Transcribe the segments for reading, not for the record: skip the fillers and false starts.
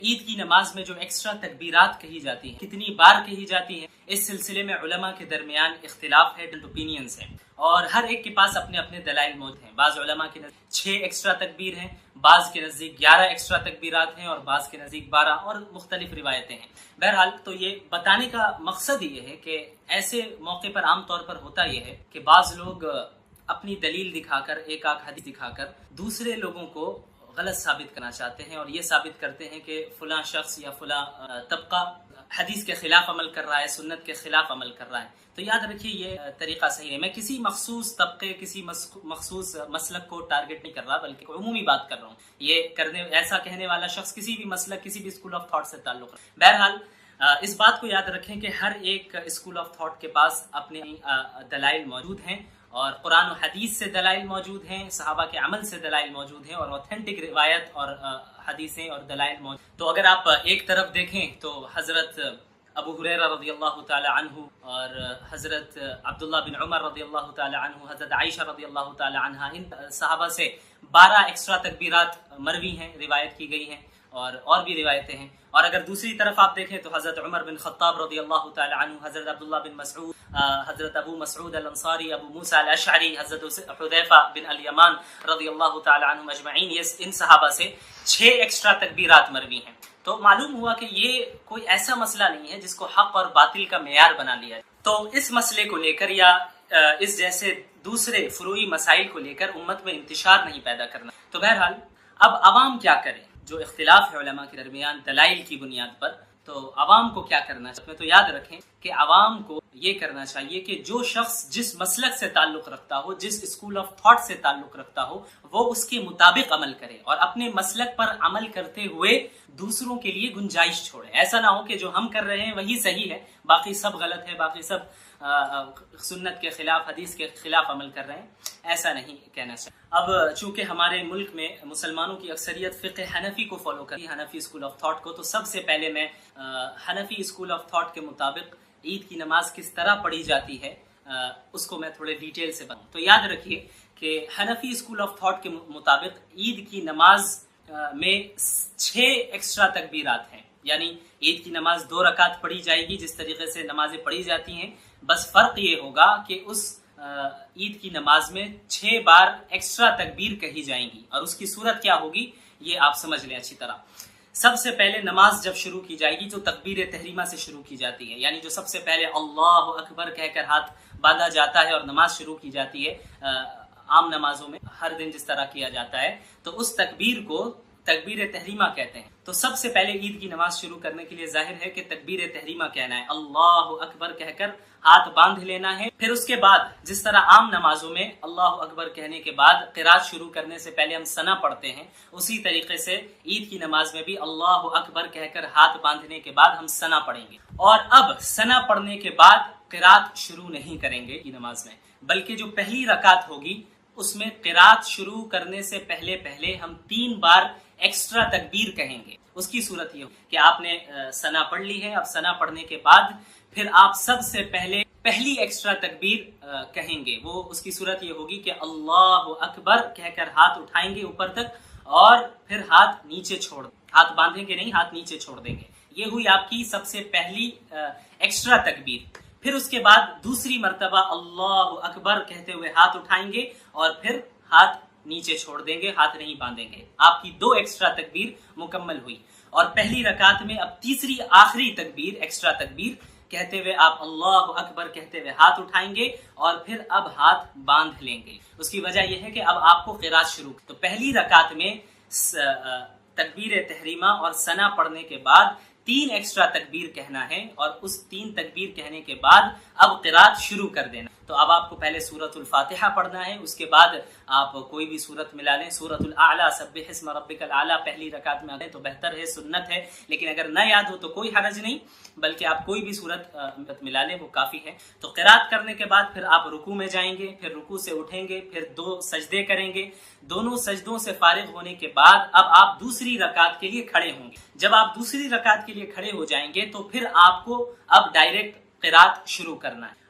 عید کی نماز میں جو ایکسٹرا تکبیرات کہی جاتی ہیں کتنی بار کہی جاتی ہیں، اس سلسلے میں علماء کے درمیان اختلاف ہے، اوپینینز ہیں، اور ہر ایک کے پاس اپنے اپنے دلائل موجود ہیں۔ بعض علماء کے نزدیک 6 ایکسٹرا تکبیر ہیں، بعض کے نزدیک 11 ایکسٹرا تکبیرات ہیں، اور بعض کے نزدیک 12، اور مختلف روایتیں ہیں۔ بہرحال تو یہ بتانے کا مقصد یہ ہے کہ ایسے موقع پر عام طور پر ہوتا یہ ہے کہ بعض لوگ اپنی دلیل دکھا کر، ایک آدھ حدیث دکھا کر دوسرے لوگوں کو غلط ثابت کرنا چاہتے ہیں، اور یہ ثابت کرتے ہیں کہ فلاں شخص یا فلاں طبقہ حدیث کے خلاف عمل کر رہا ہے، سنت کے خلاف عمل کر رہا ہے۔ تو یاد رکھیے یہ طریقہ صحیح ہے۔ میں کسی مخصوص طبقے، کسی مخصوص مسلک کو ٹارگٹ نہیں کر رہا، بلکہ عمومی بات کر رہا ہوں۔ یہ ایسا کہنے والا شخص کسی بھی مسلک، کسی بھی اسکول آف تھاٹ سے تعلق رکھتا ہے۔ بہرحال اس بات کو یاد رکھیں کہ ہر ایک اسکول آف تھاٹ کے پاس اپنے دلائل موجود ہیں، اور قرآن و حدیث سے دلائل موجود ہیں، صحابہ کے عمل سے دلائل موجود ہیں، اور اوتھینٹک روایت اور حدیثیں اور دلائل موجود۔ تو اگر آپ ایک طرف دیکھیں تو حضرت ابو ہریرہ رضی اللہ تعالی عنہ، اور حضرت عبداللہ بن عمر رضی اللہ تعالی عنہ، حضرت عائشہ رضی اللہ تعالی عنہ، ان صحابہ سے 12 ایکسٹرا تکبیرات مروی ہیں، روایت کی گئی ہیں، اور بھی روایتیں ہیں۔ اور اگر دوسری طرف آپ دیکھیں تو حضرت عمر بن خطاب رضی اللہ تعالی عنہ، حضرت عبداللہ بن مسعود، حضرت ابو مسعود الانصاری، ابو موسیٰ الاشعری، حضرت حذیفہ بن الیمان رضی اللہ تعالی عنہ اجمعین، یہ ان صحابہ سے 6 ایکسٹرا تکبیرات مروی ہیں۔ تو معلوم ہوا کہ یہ کوئی ایسا مسئلہ نہیں ہے جس کو حق اور باطل کا معیار بنا لیا ہے۔ تو اس مسئلے کو لے کر یا اس جیسے دوسرے فروعی مسائل کو لے کر امت میں انتشار نہیں پیدا کرنا۔ تو بہرحال اب عوام کیا کریں؟ جو اختلاف ہے علماء کے درمیان دلائل کی بنیاد پر، تو عوام کو کیا کرنا چاہیے؟ تو یاد رکھیں کہ عوام کو یہ کرنا چاہیے کہ جو شخص جس مسلک سے تعلق رکھتا ہو، جس اسکول آف تھاٹ سے تعلق رکھتا ہو، وہ اس کے مطابق عمل کرے، اور اپنے مسلک پر عمل کرتے ہوئے دوسروں کے لیے گنجائش چھوڑے۔ ایسا نہ ہو کہ جو ہم کر رہے ہیں وہی صحیح ہے، باقی سب غلط ہے، باقی سب سنت کے خلاف، حدیث کے خلاف عمل کر رہے ہیں۔ ایسا نہیں کہنا چاہیے۔ اب چونکہ ہمارے ملک میں مسلمانوں کی اکثریت فقہ حنفی کو فالو کرتی ہے، حنفی اسکول آف تھاٹ کو، تو سب سے پہلے میں حنفی اسکول آف تھاٹ کے مطابق عید کی نماز کس طرح پڑھی جاتی ہے اس کو میں تھوڑے ڈیٹیل سے بتاؤں۔ تو یاد رکھیے کہ حنفی اسکول آف تھاٹ کے مطابق عید کی نماز میں 6 ایکسٹرا تکبیرات ہیں، یعنی عید کی نماز 2 رکعت پڑھی جائے گی جس طریقے سے نمازیں پڑھی جاتی ہیں، بس فرق یہ ہوگا کہ اس عید کی نماز میں 6 بار ایکسٹرا تکبیر کہی جائیں گی، اور اس کی صورت کیا ہوگی یہ آپ سمجھ لیں اچھی طرح۔ سب سے پہلے نماز جب شروع کی جائے گی تو تکبیر تحریمہ سے شروع کی جاتی ہے، یعنی جو سب سے پہلے اللہ اکبر کہہ کر ہاتھ باندھا جاتا ہے اور نماز شروع کی جاتی ہے، عام نمازوں میں ہر دن جس طرح کیا جاتا ہے، تو اس تکبیر کو تکبیر تحریمہ کہتے ہیں۔ تو سب سے پہلے عید کی نماز شروع کرنے کے لیے ظاہر ہے کہ تکبیر تحریمہ کہنا ہے، اللہ اکبر کہہ کر ہاتھ باندھ لینا ہے۔ پھر اس کے بعد جس طرح عام نمازوں میں اللہ اکبر کہنے کے بعد قرات شروع کرنے سے پہلے ہم ثنا پڑھتے ہیں، اسی طریقے سے عید کی نماز میں بھی اللہ اکبر کہہ کر ہاتھ باندھنے کے بعد ہم ثنا پڑھیں گے، اور اب ثنا پڑھنے کے بعد قرات شروع نہیں کریں گے عید نماز میں، بلکہ جو پہلی رکعت ہوگی اس میں قرات شروع کرنے سے پہلے ہم 3 بار ایکسٹرا تکبیر کہیں گے۔ اس کی صورت یہ ہو کہ آپ نے ثنا پڑھ لی ہے، اب ثنا پڑھنے کے بعد پھر آپ سب سے پہلی ایکسٹرا تکبیر کہیں گے، وہ اس کی صورت یہ ہوگی کہ اللہ اکبر کہہ کر ہاتھ اٹھائیں گے اوپر تک، اور پھر ہاتھ نیچے چھوڑ دیں، ہاتھ باندھیں گے نہیں، ہاتھ نیچے چھوڑ دیں گے۔ یہ ہوئی آپ کی سب سے پہلی ایکسٹرا تکبیر۔ پھر اس کے بعد دوسری مرتبہ اللہ اکبر کہتے ہوئے ہاتھ اٹھائیں گے، اور پھر ہاتھ نیچے چھوڑ دیں گے، ہاتھ نہیں باندھیں گے۔ آپ کی 2 ایکسٹرا تکبیر مکمل ہوئی، اور پہلی رکعت میں اب تیسری آخری تکبیر، ایکسٹرا تکبیر کہتے ہوئے آپ اللہ اکبر کہتے ہوئے ہاتھ اٹھائیں گے، اور پھر اب ہاتھ باندھ لیں گے۔ اس کی وجہ یہ ہے کہ اب آپ کو قرات شروع، تو پہلی رکعت میں تکبیر تحریمہ اور ثنا پڑھنے کے بعد 3 ایکسٹرا تکبیر کہنا ہے، اور اس 3 تکبیر کہنے کے بعد اب قرات شروع کر دینا۔ تو اب آپ کو پہلے سورۃ الفاتحہ پڑھنا ہے، اس کے بعد آپ کوئی بھی سورت ملا لیں، سورۃ الاعلیٰ، سبح اسم ربک الاعلیٰ پہلی رکعت میں آئے تو بہتر ہے، سنت ہے، لیکن اگر نہ یاد ہو تو کوئی حرج نہیں، بلکہ آپ کوئی بھی سورت ملا لیں، وہ کافی ہے۔ تو قرات کرنے کے بعد پھر آپ رکوع میں جائیں گے، پھر رکوع سے اٹھیں گے، پھر 2 سجدے کریں گے۔ دونوں سجدوں سے فارغ ہونے کے بعد اب آپ دوسری رکعت کے لیے کھڑے ہوں گے۔ جب آپ دوسری رکعت کے لیے کھڑے ہو جائیں گے تو پھر آپ کو اب ڈائریکٹ قرات شروع کرنا ہے،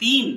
3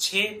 6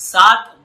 7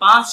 5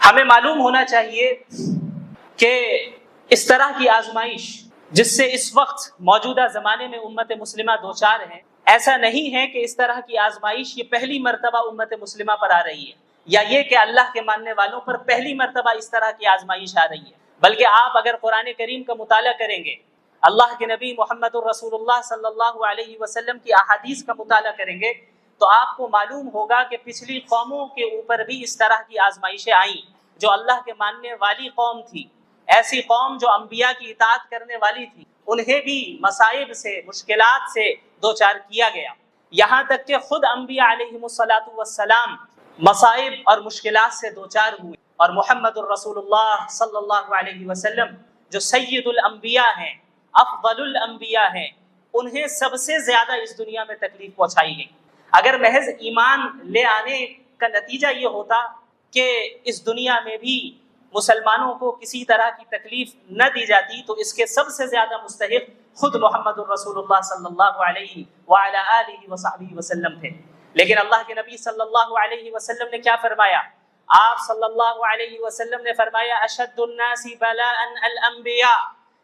ہمیں معلوم ہونا چاہیے کہ اس طرح کی آزمائش جس سے اس وقت موجودہ زمانے میں امت مسلمہ دوچار ہے، ایسا نہیں ہے کہ اس طرح کی آزمائش یہ پہلی مرتبہ امت مسلمہ پر آ رہی ہے، یا یہ کہ اللہ کے ماننے والوں پر پہلی مرتبہ اس طرح کی آزمائش آ رہی ہے، بلکہ آپ اگر قرآن کریم کا مطالعہ کریں گے، اللہ کے نبی محمد الرسول اللہ صلی اللہ علیہ وسلم کی احادیث کا مطالعہ کریں گے تو آپ کو معلوم ہوگا کہ پچھلی قوموں کے اوپر بھی اس طرح کی آزمائشیں آئیں جو اللہ کے ماننے والی قوم تھی، ایسی قوم جو انبیاء کی اطاعت کرنے والی تھی، انہیں بھی مصائب سے، مشکلات سے دوچار کیا گیا، یہاں تک کہ خود انبیاء علیہم السلام مصائب اور مشکلات سے دوچار ہوئے، اور محمد الرسول اللہ صلی اللہ علیہ وسلم جو سید الانبیاء ہیں، افضل الانبیاء ہیں، انہیں سب سے زیادہ اس دنیا میں تکلیف پہنچائی گئی۔ اگر محض ایمان لے آنے کا نتیجہ یہ ہوتا کہ اس دنیا میں بھی مسلمانوں کو کسی طرح کی تکلیف نہ دی جاتی تو اس کے سب سے زیادہ مستحق خود محمد الرسول اللہ صلی اللہ علیہ وعلی آلہ وصحبہ وسلم تھے، لیکن اللہ کے نبی صلی اللہ علیہ وسلم نے کیا فرمایا؟ آپ صلی اللہ علیہ وسلم نے فرمایا اشد الناس بلاء الانبیاء،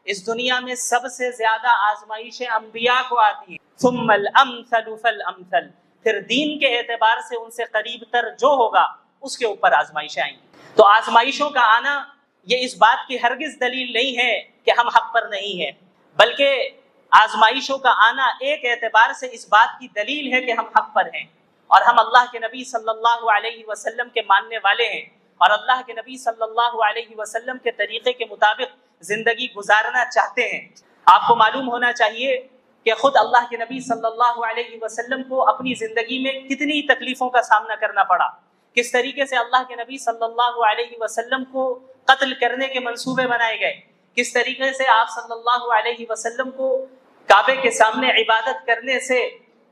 اس دنیا میں سب سے زیادہ آزمائشیں انبیاء کو آتی ہیں، ثم الامثل فالامثل، پھر دین کے اعتبار سے ان سے قریب تر جو ہوگا اس کے اوپر آزمائشیں آئیں گی۔ تو آزمائشوں کا آنا یہ اس بات کی ہرگز دلیل نہیں ہے کہ ہم حق پر نہیں ہیں، بلکہ آزمائشوں کا آنا ایک اعتبار سے اس بات کی دلیل ہے کہ ہم حق پر ہیں اور ہم اللہ کے نبی صلی اللہ علیہ وسلم کے ماننے والے ہیں اور اللہ کے نبی صلی اللہ علیہ وسلم کے طریقے کے مطابق زندگی گزارنا چاہتے ہیں۔ آپ کو معلوم ہونا چاہیے کہ خود اللہ کے نبی صلی اللہ علیہ وسلم کو اپنی زندگی میں کتنی تکلیفوں کا سامنا کرنا پڑا، کس طریقے سے اللہ کے نبی صلی اللہ علیہ وسلم کو قتل کرنے کے منصوبے بنائے گئے، کس طریقے سے آپ صلی اللہ علیہ وسلم کو کعبے کے سامنے عبادت کرنے سے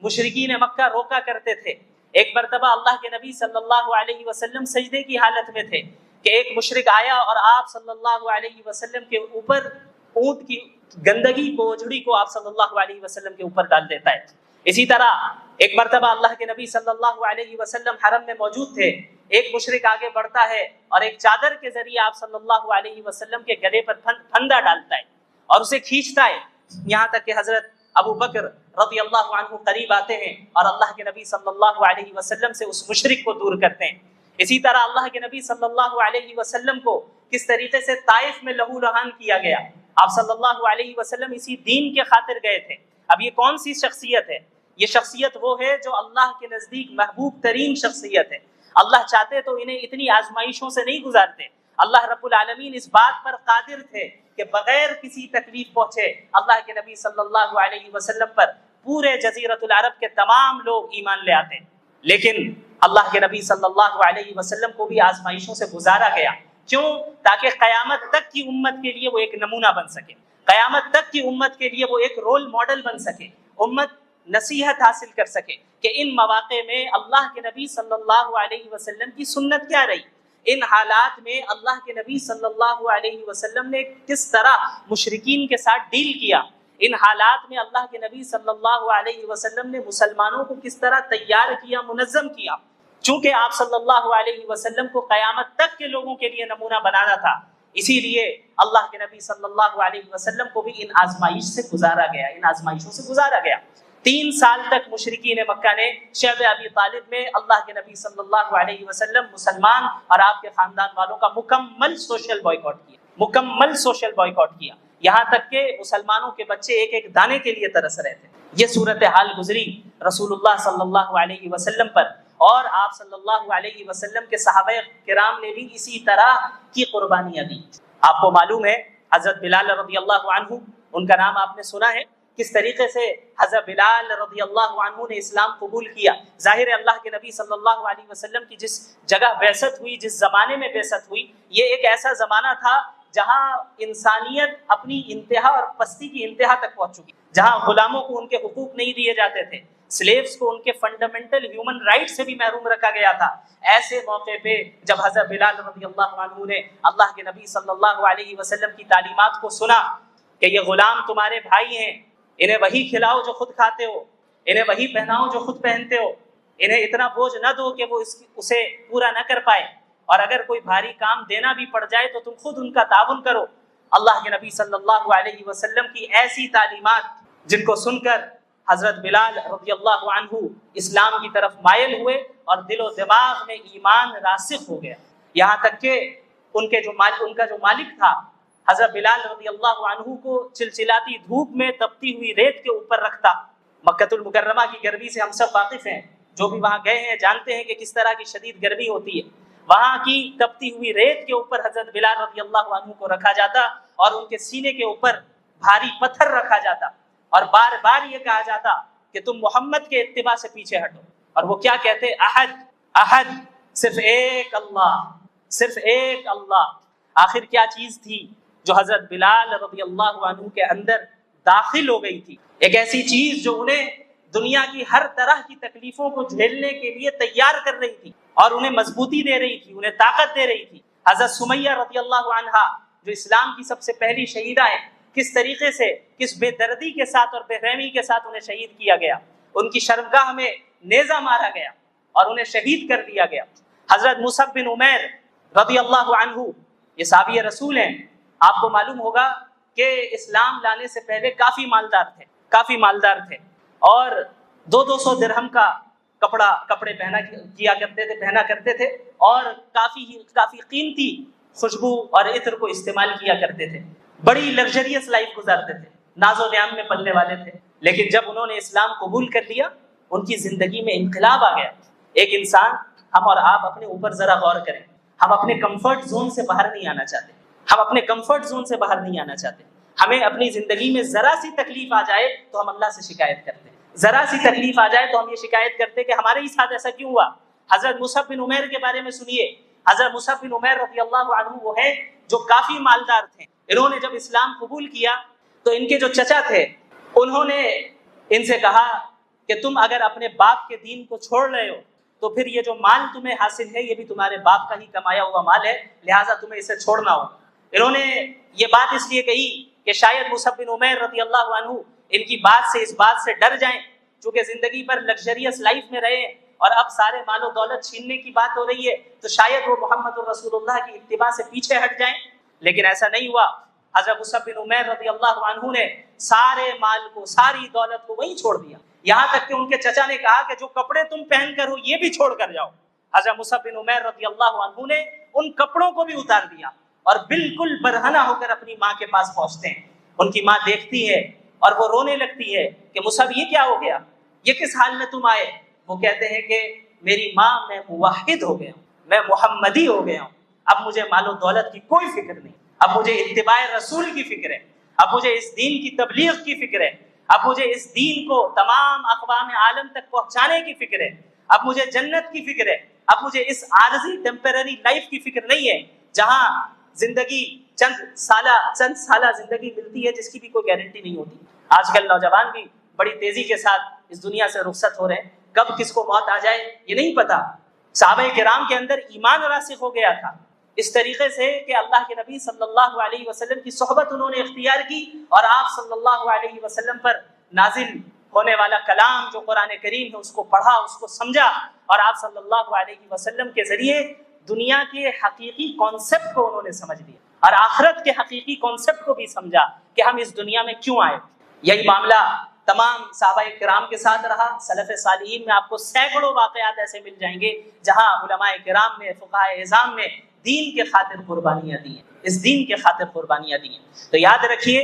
مشرکین مکہ روکا کرتے تھے۔ ایک مرتبہ اللہ کے نبی صلی اللہ علیہ وسلم سجدے کی حالت میں تھے کہ ایک مشرک آیا اور آپ صلی اللہ علیہ وسلم کے اوپر اونٹ کی گندگی کو، اجڑی کو آپ صلی اللہ علیہ وسلم کے اوپر ڈال دیتا ہے۔ اسی طرح ایک مرتبہ اللہ کے نبی صلی اللہ علیہ وسلم حرم میں موجود تھے، ایک مشرک آگے بڑھتا ہے اور ایک چادر کے ذریعے آپ صلی اللہ علیہ وسلم کے گلے پر پھندا ڈالتا ہے اور اسے کھینچتا ہے، یہاں تک کہ حضرت ابو بکر رضی اللہ عنہ قریب آتے ہیں اور اللہ کے نبی صلی اللہ علیہ وسلم سے اس مشرک کو دور کرتے ہیں۔ اسی طرح اللہ کے نبی صلی اللہ علیہ وسلم کو کس طریقے سے طائف میں لہو لہان کیا گیا، آپ صلی اللہ علیہ وسلم اسی دین کے خاطر گئے تھے۔ اب یہ کون سی شخصیت ہے؟ یہ شخصیت وہ ہے جو اللہ کے نزدیک محبوب ترین شخصیت ہے۔ اللہ چاہتے تو انہیں اتنی آزمائشوں سے نہیں گزارتے، اللہ رب العالمین اس بات پر قادر تھے کہ بغیر کسی تکلیف پہنچے اللہ کے نبی صلی اللہ علیہ وسلم پر پورے جزیرۃ العرب کے تمام لوگ ایمان لے آتے، لیکن اللہ کے نبی صلی اللہ علیہ وسلم کو بھی آزمائشوں سے گزارا گیا۔ کیوں؟ تاکہ قیامت تک کی امت کے لیے وہ ایک نمونہ بن سکے، قیامت تک کی امت کے لیے وہ ایک رول ماڈل بن سکے، امت نصیحت حاصل کر سکے کہ ان مواقع میں اللہ کے نبی صلی اللہ علیہ وسلم کی سنت کیا رہی، ان حالات میں اللہ کے نبی صلی اللہ علیہ وسلم نے کس طرح مشرکین کے ساتھ ڈیل کیا، ان حالات میں اللہ کے نبی صلی اللہ علیہ وسلم نے مسلمانوں کو کس طرح تیار کیا، منظم کیا۔ چونکہ آپ صلی اللہ علیہ وسلم کو قیامت تک کے لوگوں کے لیے نمونہ بنانا تھا، اسی لیے اللہ کے نبی صلی اللہ علیہ وسلم کو بھی ان آزمائش سے گزارا گیا، ان آزمائشوں سے گزارا گیا۔ 3 سال تک مشرکین مکہ نے شعب ابی طالب میں اللہ کے نبی صلی اللہ علیہ وسلم، مسلمان اور آپ کے خاندان والوں کا مکمل سوشل بائیکاٹ کیا، مکمل سوشل بائیکاٹ کیا، یہاں تک کہ مسلمانوں کے بچے ایک ایک دانے کے لیے ترس رہے تھے۔ یہ صورتحال گزری رسول اللہ صلی اللہ علیہ وسلم پر، اور آپ صلی اللہ علیہ وسلم کے صحابہ کرام نے بھی اسی طرح کی قربانیاں دی۔ آپ کو معلوم ہے حضرت بلال رضی اللہ عنہ، ان کا نام آپ نے سنا ہے، کس طریقے سے حضرت بلال رضی اللہ عنہ نے اسلام قبول کیا۔ ظاہر ہے اللہ کے نبی صلی اللہ علیہ وسلم کی جس جگہ بعثت ہوئی، جس زمانے میں بعثت ہوئی، یہ ایک ایسا زمانہ تھا جہاں انسانیت اپنی انتہا اور پستی کی انتہا تک پہنچ چکی، جہاں غلاموں کو ان کے حقوق نہیں دیے جاتے تھے، سلیوز کو ان کے فنڈامنٹل ہیومن رائٹ سے بھی محروم رکھا گیا تھا۔ ایسے موقع پہ جب حضرت بلال رضی اللہ عنہ نے اللہ کے نبی صلی اللہ علیہ وسلم کی تعلیمات کو سنا کہ یہ غلام تمہارے بھائی ہیں، انہیں وہی کھلاؤ جو خود کھاتے ہو، انہیں وہی پہناؤ جو خود پہنتے ہو، انہیں اتنا بوجھ نہ دو کہ وہ اسے پورا نہ کر پائے، اور اگر کوئی بھاری کام دینا بھی پڑ جائے تو تم خود ان کا تعاون کرو۔ اللہ کے نبی صلی اللہ علیہ وسلم کی ایسی تعلیمات جن کو سن کر حضرت بلال رضی اللہ عنہ اسلام کی طرف مائل ہوئے اور دل و دماغ میں ایمان راسخ ہو گیا، یہاں تک کہ ان کا جو مالک تھا حضرت بلال رضی اللہ عنہ کو چلچلاتی دھوپ میں تپتی ہوئی ریت کے اوپر رکھتا۔ مکہ المکرمہ کی گرمی سے ہم سب واقف ہیں، جو بھی وہاں گئے ہیں جانتے ہیں کہ کس طرح کی شدید گرمی ہوتی ہے۔ وہاں کی تپتی ہوئی ریت کے اوپر حضرت بلال رضی اللہ عنہ کو رکھا جاتا اور ان کے سینے کے اوپر بھاری پتھر رکھا جاتا اور بار بار یہ کہا جاتا کہ تم محمد کے اتباع سے پیچھے ہٹو۔ اور وہ کیا کہتے؟ احد احد، صرف ایک اللہ، صرف ایک اللہ۔ آخر کیا چیز تھی جو حضرت بلال رضی اللہ عنہ کے اندر داخل ہو گئی تھی؟ ایک ایسی چیز جو انہیں دنیا کی ہر طرح کی تکلیفوں کو جھیلنے کے لیے تیار کر رہی تھی اور انہیں مضبوطی دے رہی تھی، انہیں طاقت دے رہی تھی۔ حضرت سمیہ رضی اللہ عنہا جو اسلام کی سب سے پہلی شہیدہ ہیں، کس طریقے سے، کس بے دردی کے ساتھ اور بے رحمی کے ساتھ انہیں شہید کیا گیا، ان کی شرمگاہ میں نیزہ مارا گیا اور انہیں شہید کر دیا گیا۔ حضرت مصعب بن عمیر رضی اللہ عنہ یہ صحابی رسول ہیں، آپ کو معلوم ہوگا کہ اسلام لانے سے پہلے کافی مالدار تھے اور 200 درہم کا کپڑے پہنا کرتے تھے اور کافی قیمتی خوشبو اور عطر کو استعمال کیا کرتے تھے، بڑی لگژریس لائف گزارتے تھے، ناز و نعم میں پلنے والے تھے۔ لیکن جب انہوں نے اسلام قبول کر لیا، ان کی زندگی میں انقلاب آ گیا۔ ایک انسان، ہم اور آپ اپنے اوپر ذرا غور کریں، ہم اپنے کمفرٹ زون سے باہر نہیں آنا چاہتے، ہمیں اپنی زندگی میں ذرا سی تکلیف آ جائے تو ہم اللہ سے شکایت کرتے ہیں، ذرا سی تکلیف آ جائے تو ہم یہ شکایت کرتے ہیں کہ ہمارے ہی ساتھ ایسا کیوں ہوا۔ حضرت مصعب بن عمیر کے بارے میں سنیے۔ حضرت مصعب بن عمیر رضی اللہ عنہ وہ ہیں جو کافی مالدار تھے۔ انہوں نے جب اسلام قبول کیا تو ان کے جو چچا تھے انہوں نے ان سے کہا کہ تم اگر اپنے باپ کے دین کو چھوڑ رہے ہو تو پھر یہ جو مال تمہیں حاصل ہے یہ بھی تمہارے باپ کا ہی کمایا ہوا مال ہے، لہٰذا تمہیں اسے چھوڑنا ہو۔ انہوں نے یہ بات اس لیے کہی کہ شاید مصعب بن عمیر رضی اللہ عنہ ان کی اس بات سے ڈر جائیں، چونکہ زندگی پر لگژریس لائف میں رہے اور اب سارے مال و دولت چھیننے کی بات ہو رہی ہے تو شاید وہ محمد رسول اللہ کی اتباع سے پیچھے ہٹ جائیں۔ لیکن ایسا نہیں ہوا۔ حضرت مصعب بن عمیر رضی اللہ عنہ نے سارے مال کو، ساری دولت کو وہیں چھوڑ دیا، یہاں تک کہ ان کے چچا نے کہا کہ جو کپڑے تم پہن کر ہو یہ بھی چھوڑ کر جاؤ۔ حضرت مصعب بن عمیر رضی اللہ عنہ نے ان کپڑوں کو بھی اتار دیا اور بالکل برہنہ ہو کر اپنی ماں کے پاس پہنچتے ہیں۔ ان کی ماں دیکھتی ہے اور وہ رونے لگتی ہے کہ مصعب یہ کیا ہو گیا، یہ کس حال میں تم آئے؟ وہ کہتے ہیں کہ میری ماں، میں موحد ہو گیا ہوں، میں محمدی ہو گیا ہوں، اب مجھے مال و دولت کی کوئی فکر نہیں، اب مجھے اتباع رسول کی فکر ہے، اب مجھے اس دین کی تبلیغ کی فکر ہے، اب مجھے اس دین کو تمام اقوام عالم تک پہنچانے کی فکر ہے، اب مجھے جنت کی فکر ہے، اب مجھے اس عارضی ٹیمپرری لائف کی فکر نہیں ہے جہاں زندگی چند سالہ زندگی ملتی ہے جس کی بھی کوئی گارنٹی نہیں ہوتی۔ آج کل نوجوان بھی بڑی تیزی کے ساتھ اس دنیا سے رخصت ہو رہے ہیں، کب کس کو موت آ جائے یہ نہیں پتا۔ صحابہ کرام کے اندر ایمان راسخ ہو گیا تھا اس طریقے سے کہ اللہ کے نبی صلی اللہ علیہ وسلم کی صحبت انہوں نے اختیار کی اور آپ صلی اللہ علیہ وسلم پر نازل ہونے والا کلام جو قرآن کریم ہے اس کو پڑھا، اس کو سمجھا اور آپ صلی اللہ علیہ وسلم کے ذریعے دنیا کے حقیقی کانسیپٹ کو انہوں نے سمجھ لیا اور آخرت کے حقیقی کانسیپٹ کو بھی سمجھا کہ ہم اس دنیا میں کیوں آئے۔ یہی معاملہ تمام صحابہ کرام کے ساتھ رہا۔ سلف صالحین میں آپ کو سینکڑوں واقعات ایسے مل جائیں گے جہاں علماء کرام نے، فقہاء اعظام نے دین کے خاطر قربانیاں دی ہیں، اس دین کے خاطر قربانیاں دی ہیں۔ تو یاد رکھیے،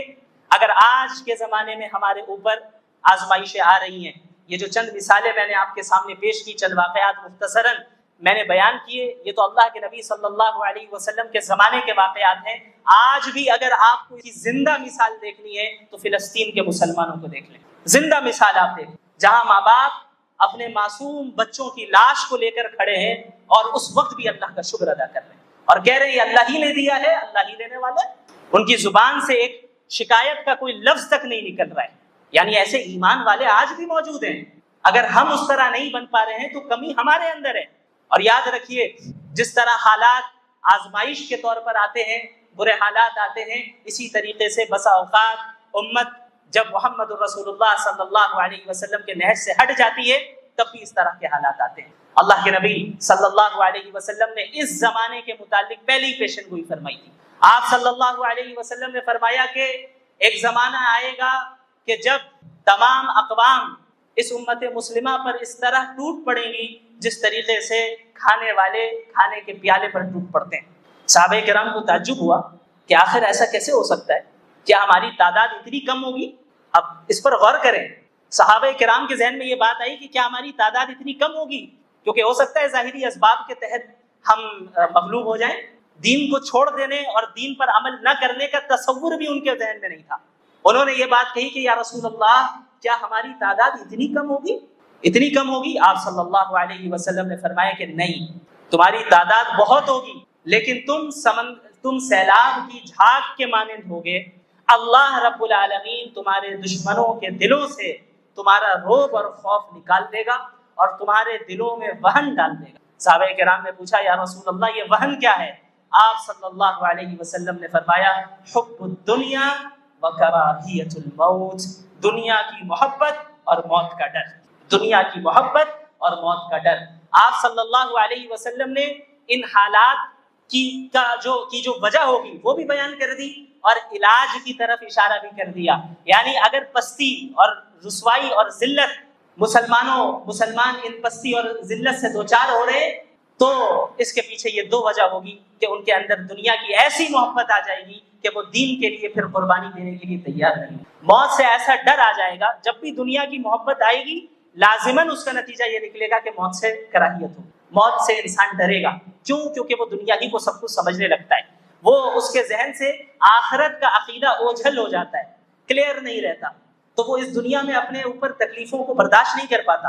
اگر آج کے زمانے میں ہمارے اوپر آزمائشیں آ رہی ہیں، یہ جو چند مثالیں میں نے آپ کے سامنے پیش کی، چند واقعات مختصراً میں نے بیان کیے، یہ تو اللہ کے نبی صلی اللہ علیہ وسلم کے زمانے کے واقعات ہیں۔ آج بھی اگر آپ کو کی زندہ مثال دیکھنی ہے تو فلسطین کے مسلمانوں کو دیکھ لیں، زندہ مثال آپ دیکھیں، جہاں ماں باپ اپنے معصوم بچوں کی لاش کو لے کر کھڑے ہیں اور اس وقت بھی اللہ کا شکر ادا کر رہے ہیں اور کہہ رہے ہیں یہ اللہ ہی نے دیا ہے، اللہ ہی لینے والا ہے۔ ان کی زبان سے ایک شکایت کا کوئی لفظ تک نہیں نکل رہا ہے۔ یعنی ایسے ایمان والے آج بھی موجود ہیں۔ اگر ہم اس طرح نہیں بن پا رہے ہیں تو کمی ہمارے اندر ہے۔ اور یاد رکھیے، جس طرح حالات آزمائش کے طور پر آتے ہیں، برے حالات آتے ہیں، اسی طریقے سے بسا اوقات امت جب محمد رسول اللہ صلی اللہ علیہ وسلم کے نہج سے ہٹ جاتی ہے تب بھی اس طرح کے حالات آتے ہیں۔ اللہ کے نبی صلی اللہ علیہ وسلم نے اس زمانے کے متعلق پہلی پیشن گوئی فرمائی تھی۔ آپ صلی اللہ علیہ وسلم نے فرمایا کہ ایک زمانہ آئے گا کہ جب تمام اقوام اس امت مسلمہ پر اس طرح ٹوٹ پڑیں گی جس طریقے سے کھانے والے کھانے کے پیالے پر ٹوٹ پڑتے ہیں۔ صحابہ کرام کو تعجب ہوا کہ آخر ایسا کیسے ہو سکتا ہے؟ کیا ہماری تعداد اتنی کم ہوگی؟ اب اس پر غور کریں۔ صحابہ کرام کے ذہن میں یہ بات آئی کہ کیا ہماری تعداد اتنی کم ہوگی؟ کیونکہ ہو سکتا ہے ظاہری اسباب کے تحت ہم مغلوب ہو جائیں۔ دین کو چھوڑ دینے اور دین پر عمل نہ کرنے کا تصور بھی ان کے ذہن میں نہیں تھا۔ انہوں نے یہ بات کہی کہ یا رسول اللہ کیا ہماری تعداد اتنی کم ہوگی؟ اتنی کم ہوگی؟ آپ صلی اللہ علیہ وسلم نے فرمایا کہ نہیں، تمہاری تعداد بہت ہوگی، لیکن تم سیلاب کی جھاگ کے مانند ہوگے۔ اللہ رب العالمین تمہارے دشمنوں کے دلوں سے تمہارا رعب اور خوف نکال دے گا اور تمہارے دلوں میں وہن ڈال دے گا۔ صحابہ کرام نے پوچھا یا رسول اللہ یہ وہن کیا ہے؟ آپ صلی اللہ علیہ وسلم نے فرمایا حب الدنیا وکراہیت الموت، دنیا کی محبت اور موت کا ڈر، دنیا کی محبت اور موت کا ڈر۔ آپ صلی اللہ علیہ وسلم نے ان حالات کی جو وجہ ہوگی وہ بھی بیان کر دی اور علاج کی طرف اشارہ بھی کر دیا۔ یعنی اگر پستی اور رسوائی اور ذلت مسلمان ان پستی اور ذلت سے دوچار ہو رہے تو اس کے پیچھے یہ دو وجہ ہوگی کہ ان کے اندر دنیا کی ایسی محبت آ جائے گی کہ وہ دین کے لیے پھر قربانی دینے کے لیے تیار نہیں۔ موت سے ایسا ڈر آ جائے گا، جب بھی دنیا کی محبت آئے گی لازماً اس کا نتیجہ یہ نکلے گا کہ موت سے کراہیت ہو، موت سے انسان ڈرے گا۔ کیوں؟ کیونکہ وہ دنیا ہی کو سب کچھ سمجھنے لگتا ہے، وہ اس کے ذہن سے آخرت کا عقیدہ اوجھل ہو جاتا ہے، کلیئر نہیں رہتا، تو وہ اس دنیا میں اپنے اوپر تکلیفوں کو برداشت نہیں کر پاتا۔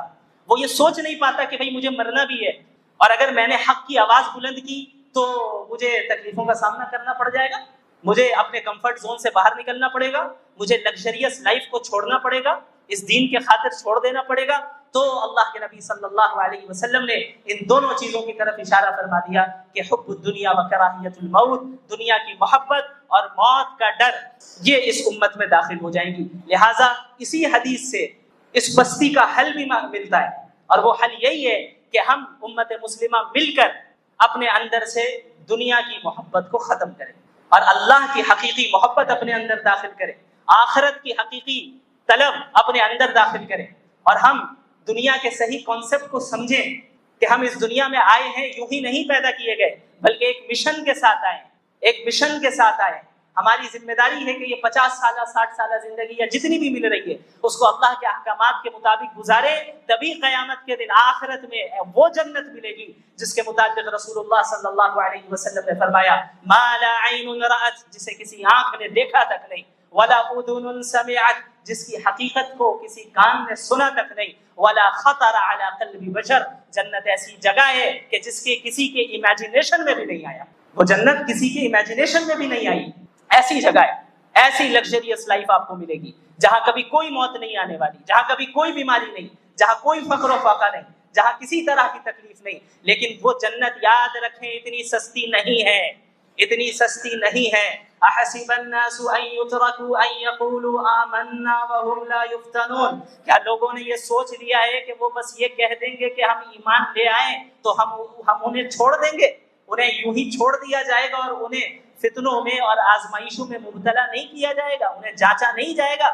وہ یہ سوچ نہیں پاتا کہ بھئی مجھے مرنا بھی ہے اور اگر میں نے حق کی آواز بلند کی تو مجھے تکلیفوں کا سامنا کرنا پڑ جائے گا، مجھے اپنے کمفرٹ زون سے باہر نکلنا پڑے گا، مجھے لگژریس لائف کو چھوڑنا پڑے گا، اس دین کے خاطر چھوڑ دینا پڑے گا۔ تو اللہ کے نبی صلی اللہ علیہ وسلم نے ان دونوں چیزوں کی طرف اشارہ فرما دیا کہ حب الدنیا و کراہیت الموت، دنیا کی محبت اور موت کا ڈر، یہ اس امت میں داخل ہو جائیں گی۔ لہٰذا اسی حدیث سے اس پستی کا حل بھی ملتا ہے، اور وہ حل یہی ہے کہ ہم امت مسلمہ مل کر اپنے اندر سے دنیا کی محبت کو ختم کریں اور اللہ کی حقیقی محبت اپنے اندر داخل کریں، آخرت کی حقیقی طلب اپنے اندر داخل کریں، اور ہم دنیا کے صحیح کانسیپٹ کو سمجھیں کہ ہم اس دنیا میں آئے ہیں یوں ہی نہیں پیدا کیے گئے، بلکہ ایک مشن کے ساتھ آئے، ایک مشن کے ساتھ آئے۔ ہماری ذمہ داری ہے کہ یہ 50 سالہ 60 سالہ زندگی یا جتنی بھی مل رہی ہے اس کو اللہ کے احکامات کے مطابق گزارے، تبھی قیامت کے دن آخرت میں وہ جنت ملے گی جس کے متعلق رسول اللہ صلی اللہ علیہ وسلم نے فرمایا ما لا عین رأت، جسے کسی آنکھ نے دیکھا تک نہیں، ولا اذن سمعت، جس کی حقیقت کو کسی کان نے سنا تک نہیں، ولا خطر علی قلب بشر، جنت ایسی جگہ ہے کہ جس کے کسی کے امیجنیشن میں بھی نہیں آیا، وہ جنت کسی کے امیجنیشن میں بھی نہیں آئی، ایسی جگہ ہے، ایسی لگژریس لائف آپ کو ملے گی جہاں کبھی کوئی موت نہیں آنے والی، جہاں کبھی کوئی بیماری نہیں، جہاں کوئی فقر و فاقہ نہیں، جہاں کسی طرح کی تکلیف نہیں۔ لیکن وہ جنت یاد رکھیں اتنی سستی نہیں ہے، اتنی سستی نہیں ہے۔ احسب الناس ان يتركوا ان يقولوا آمنا وهم لا يفتنون، کیا لوگوں نے یہ سوچ لیا ہے کہ وہ بس یہ کہہ دیں گے کہ ہم ایمان لے آئیں تو ہم انہیں چھوڑ دیں گے، انہیں یوں ہی چھوڑ دیا جائے گا اور انہیں فتنوں میں اور آزمائشوں میں مبتلا نہیں کیا جائے گا، انہیں جانچا نہیں جائے گا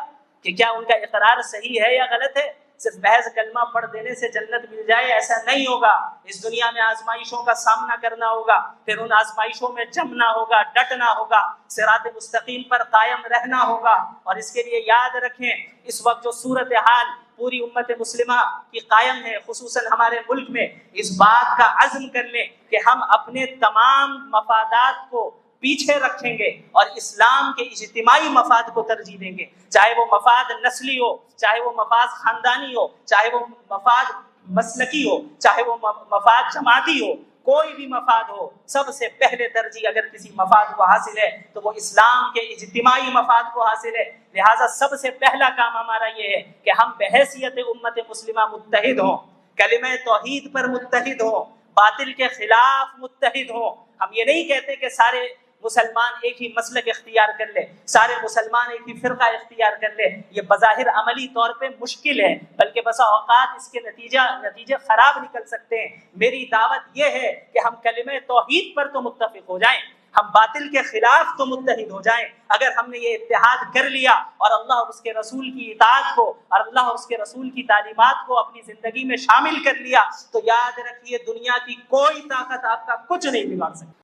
کہ کیا ان کا اقرار صحیح ہے یا غلط ہے؟ صرف محض کلمہ پڑھ دینے سے جنت مل جائے ایسا نہیں ہوگا۔ اس دنیا میں آزمائشوں کا سامنا کرنا ہوگا، پھر ان آزمائشوں میں جمنا ہوگا، ڈٹنا ہوگا، صراط مستقیم پر قائم رہنا ہوگا۔ اور اس کے لیے یاد رکھیں اس وقت جو صورتحال پوری امت مسلمہ کی قائم ہے، خصوصاً ہمارے ملک میں، اس بات کا عزم کر لیں کہ ہم اپنے تمام مفادات کو پیچھے رکھیں گے اور اسلام کے اجتماعی مفاد کو ترجیح دیں گے، چاہے وہ مفاد نسلی ہو، چاہے وہ مفاد خاندانی ہو، چاہے وہ مفاد مسلکی ہو، چاہے وہ مفاد جماعتی ہو، کوئی بھی مفاد ہو، سب سے پہلے ترجیح اگر کسی مفاد کو حاصل ہے تو وہ اسلام کے اجتماعی مفاد کو حاصل ہے۔ لہٰذا سب سے پہلا کام ہمارا یہ ہے کہ ہم بحیثیت امت مسلمہ متحد ہوں، کلمہ توحید پر متحد ہوں، باطل کے خلاف متحد ہوں۔ ہم یہ نہیں کہتے کہ سارے مسلمان ایک ہی مسلک اختیار کر لے، سارے مسلمان ایک ہی فرقہ اختیار کر لے، یہ بظاہر عملی طور پہ مشکل ہے، بلکہ بسا اوقات اس کے نتیجے خراب نکل سکتے ہیں۔ میری دعوت یہ ہے کہ ہم کلمہ توحید پر تو متفق ہو جائیں، ہم باطل کے خلاف تو متحد ہو جائیں۔ اگر ہم نے یہ اتحاد کر لیا اور اللہ اور اس کے رسول کی اطاعت کو اور اللہ اور اس کے رسول کی تعلیمات کو اپنی زندگی میں شامل کر لیا، تو یاد رکھیے دنیا کی کوئی طاقت آپ کا کچھ نہیں بگاڑ سکتی۔